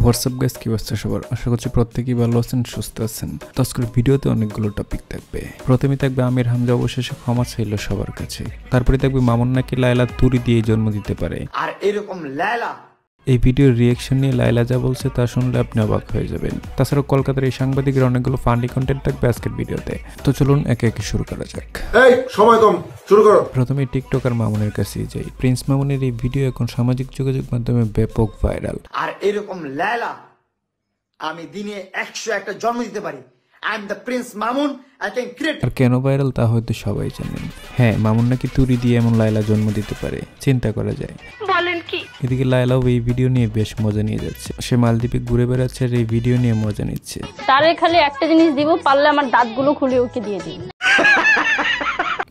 WhatsApp guys, কি অবস্থা সবার? আশা করছি প্রত্যেকেই ভালো আছেন, সুস্থ আছেন। তো আজকের ভিডিওতে অনেকগুলো টপিক থাকবে। প্রথমে থাকবে আমির হামজা অবশেষে ক্ষমা চাইল সবার কাছে। তারপরে থাকবে মামুন নাকি লায়লা তুড়ি দিয়ে জন্ম দিতে পারে, আর এরকম লায়লা এই ভিডিওর রিয়াকশন নিয়ে লায়লা যা বলছে তা শুনলে আপনি অবাক হয়ে যাবেন। তাছাড়া কলকাতার এই সাংবাদিকের অনেকগুলো ফান্ডি কন্টেন্ট থাকবে আজকের ভিডিওতে। তো চলুন একে একে শুরু করা যাক। এই সময় কম, শুরু করো। প্রথমে টিকটকার মামুনের কাছেই যাই। প্রিন্স মামুনের এই ভিডিও এখন সামাজিক যোগাযোগ মাধ্যমে ব্যাপক ভাইরাল। আর এরকম লায়লা আমি দিনে 101টা জন্ম দিতে পারি। I am the prince Mamun, I can create. আর কেন ভাইরাল তা হয়তো সবাই জানেন। হ্যাঁ, মামুন নাকি তুড়ি দিয়ে এমন লায়লা জন্ম দিতে পারে, চিন্তা করা যায়। বলেন কি? এদিকে লায়লাও এই ভিডিও নিয়ে বেশ মজা নিয়ে যাচ্ছে। সে মালদ্বীপে ঘুরে বেড়াচ্ছে আর এই ভিডিও নিয়ে মজা নিচ্ছে। তারে খালি একটা জিনিস দিব, পারলে আমার দাঁতগুলো খুলে ওকে দিয়ে দিই।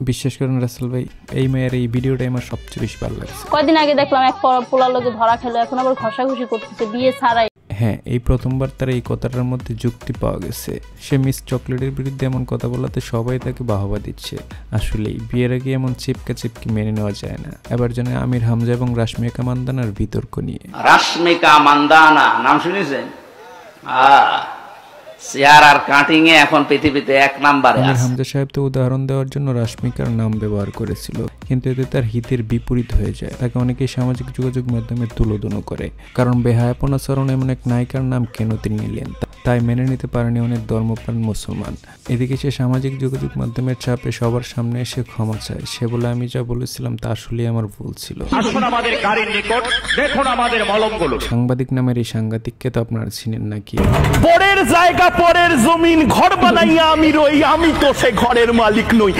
বিশ্বাস করেন রাসেল ভাই, এই মেয়ের এই ভিডিওটা আমার সবচেয়ে বেশি ভালো লাগছে। কয়দিন আগে দেখলাম এক পোলার লোকে ধরা খেলো, এখন আবার ঘষাঘষি করতেছে বিয়ে ছাড়াই। হ্যাঁ, এই প্রথমবার তার এই কথাটার মধ্যে যুক্তি পাওয়া গেছে। সে মিস চকলেটের বিরুদ্ধে এমন কথা বলাতে সবাই তাকে বাহবা দিচ্ছে। আসলেই বিয়ের আগে এমন চিপকা চিপকি মেনে নেওয়া যায় না। এবার জানে আমির হামজা এবং রাশমিকা মান্দানার বিতর্ক নিয়ে। রাশমিকা মান্দানা নাম শুনেছেন? চেয়ার আর কাটিং এ এখন পৃথিবীতে এক নম্বরে আছে। আমির হামজা সাহেব তো উদাহরণ দেওয়ার জন্য রাশমিকার নাম ব্যবহার করেছিল, কিন্তু এতে তার হিতের বিপরীত হয়ে যায়। তাকে অনেকেই সামাজিক যোগাযোগ মাধ্যমে তুলোধুনো করে, কারণ বেহায়াপনা চরণ এমন এক নায়িকার নাম কেন তিনি নিলেন, তাই মেনে নিতে পারেনি অনেক ধর্মপ্রাণ মুসলমান। এদিকে সে সামাজিক যোগাযোগ মাধ্যমের চাপে সবার সামনে এসে ক্ষমা চায়। সে বলে, আমি যা বলেছিলাম তা আসলে আমার ভুল ছিল। সাংবাদিক নামের এই সাংবাদিককে তো আপনারা চিনেন নাকি? পরের জায়গা পরের জমিন ঘর বানাইয়া আমি রই, আমি তো সে ঘরের মালিক নই।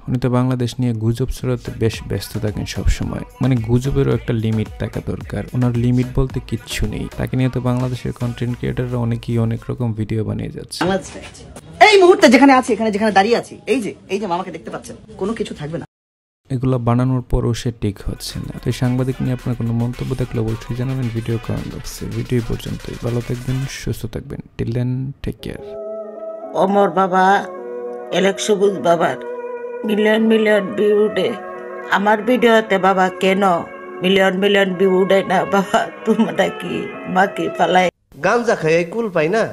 উনি তো বাংলাদেশ নিয়ে গুজব ছড়াতে বেশ ব্যস্ত থাকেন সবসময়। মানে গুজবেরও একটা লিমিট থাকা দরকার। ওনার লিমিট বলতে কিচ্ছু নেই। তাকে নিয়ে তো বাংলাদেশের কন্টেন্ট ক্রিয়েটাররা অনেকেই অনেক রকম ভিডিও বানিয়ে যাচ্ছে। এই মুহূর্তে যেখানে আছি, যেখানে দাঁড়িয়ে আছি, এই যে মামাকে দেখতে পাচ্ছেন, কোনো কিছু থাকবে না। এগুলো বানানোর পরও সে ঠিক হচ্ছে না। তো এই সাংবাদিক নিয়ে আপনার কোনো মন্তব্য থাকলে অবশ্যই জানাবেন ভিডিও কমেন্ট বক্সে। ভিডিও পর্যন্তই, ভালো থাকবেন, সুস্থ থাকবেন। Till then, take care. Omar Baba, Sabuj বাবার মিলিয়ন মিলিয়ন ভিউ উঠে, আমার ভিডিওতে বাবা কেন মিলিয়ন মিলিয়ন ভিউ উঠে না? বাবা তোমরা কি মাকে পালায় গাঞ্জা খাই কুল পাই না?